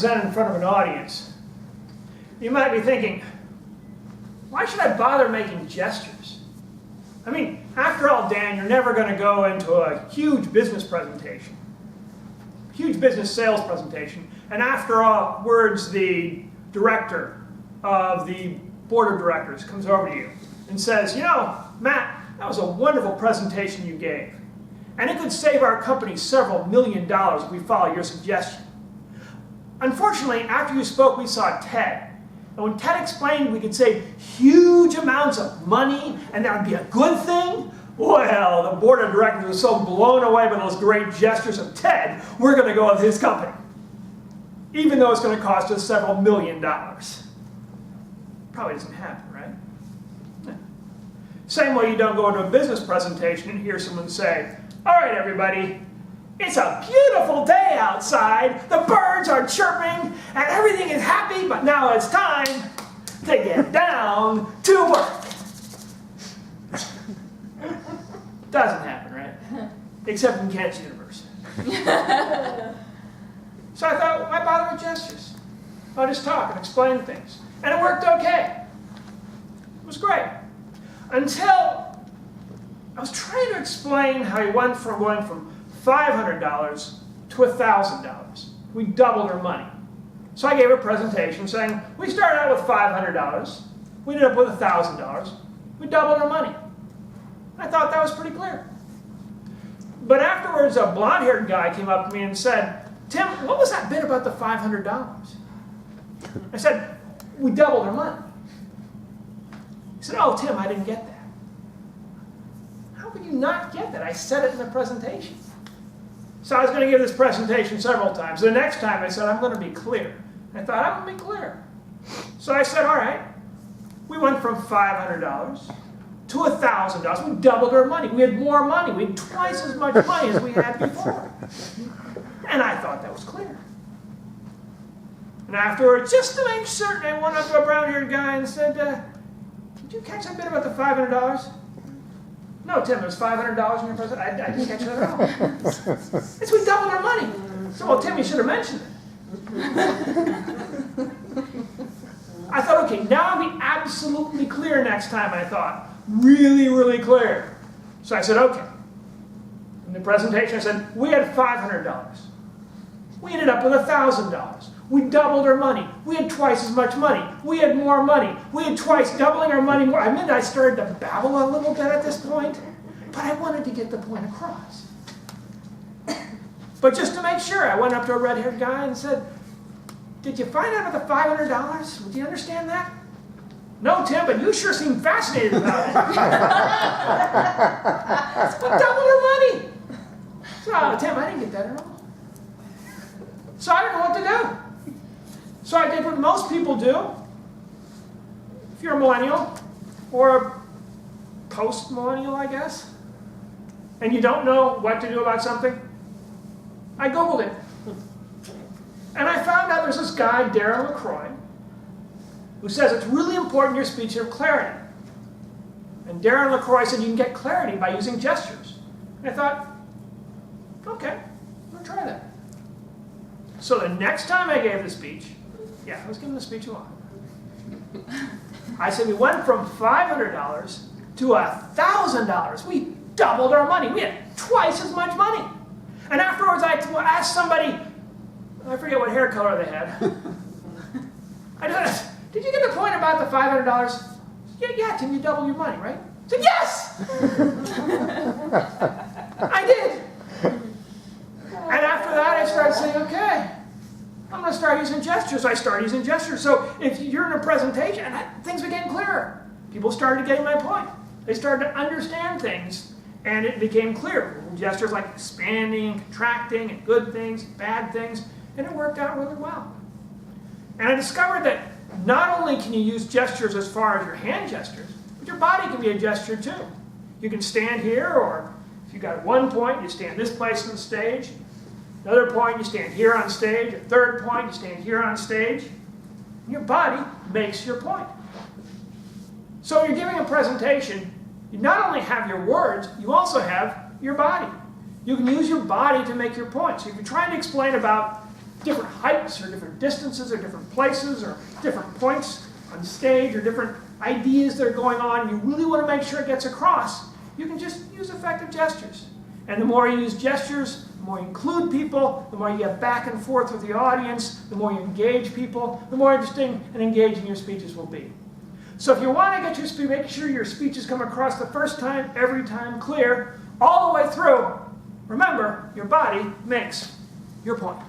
present in front of an audience, you might be thinking, why should I bother making gestures? I mean, after all, Dan, you're never going to go into a huge business presentation, huge business sales presentation, and after all, words, the director of the board of directors comes over to you and says, you know, Matt, that was a wonderful presentation you gave. And it could save our company several $1 million if we follow your suggestion. Unfortunately, after you spoke, we saw Ted. And when Ted explained we could save huge amounts of money and that would be a good thing, well, the board of directors was so blown away by those great gestures of Ted, we're going to go with his company. Even though it's going to cost us several $1 million. Probably doesn't happen, right? Yeah. Same way you don't go into a business presentation and hear someone say, all right, everybody, it's a beautiful day outside, the birds are chirping, and everything is happy, but now it's time to get down to work. Doesn't happen, right? Except in Kent's universe. So I thought, why bother with gestures? I'll just talk and explain things. And it worked okay. It was great. Until I was trying to explain how he went from going from $500 to $1,000. We doubled our money. So I gave a presentation saying, we started out with $500. We ended up with $1,000. We doubled our money. I thought that was pretty clear. But afterwards, a blonde-haired guy came up to me and said, Tim, what was that bit about the $500? I said, we doubled our money. He said, oh, Tim, I didn't get that. How could you not get that? I said it in the presentation. So I was going to give this presentation several times. The next time I said, I'm going to be clear. I thought, I'm going to be clear. So I said, all right. We went from $500 to $1,000. We doubled our money. We had more money. We had twice as much money as we had before. And I thought that was clear. And afterwards, just to make certain, I went up to a brown-haired guy and said, did you catch that bit about the $500? No, Tim, there's $500 in your present. I didn't catch that at all. It's we doubled our money. So, well, Tim, you should have mentioned it. I thought, okay, now I'll be absolutely clear next time, I thought. Really, really clear. So I said, okay. In the presentation, I said, we had $500. We ended up with $1,000. We doubled our money. We had twice as much money. We had more money. We had twice doubling our money more. I mean, I started to babble a little bit at this point, but I wanted to get the point across. But just to make sure, I went up to a red-haired guy and said, did you find out about the $500? Do you understand that? No, Tim, but you sure seem fascinated about it. We doubled our money. So, Tim, I didn't get that at all. So I didn't know what to do. So I did what most people do. If you're a millennial, or a post-millennial, I guess, and you don't know what to do about something, I Googled it. And I found out there's this guy, Darren LaCroix, who says it's really important in your speech to have clarity. And Darren LaCroix said you can get clarity by using gestures. And I thought, okay, I'm going to try that. So the next time I gave the speech, I was giving the speech a lot. I said we went from $500 to $1,000. We doubled our money. We had twice as much money. And afterwards I asked somebody, I forget what hair color they had. I said, did you get the point about the $500? Yeah, Tim, you doubled your money, right? I said, yes! I did. And after that, I started saying, okay, I'm going to start using gestures. I started using gestures. So if you're in a presentation, things became clearer. People started getting my point. They started to understand things, and it became clear. Gestures like expanding, contracting, and good things, bad things, and it worked out really well. And I discovered that not only can you use gestures as far as your hand gestures, but your body can be a gesture too. You can stand here, or if you've got one point, you stand this place on stage. Another point, you stand here on stage. A third point, you stand here on stage. Your body makes your point. So when you're giving a presentation, you not only have your words, you also have your body. You can use your body to make your point. So if you're trying to explain about different heights or different distances or different places or different points on stage or different ideas that are going on, you really want to make sure it gets across, you can just use effective gestures. And the more you use gestures, the more you include people, the more you get back and forth with the audience, the more you engage people, the more interesting and engaging your speeches will be. So if you want to get your speech, make sure your speeches come across the first time, every time clear, all the way through, remember, your body makes your point.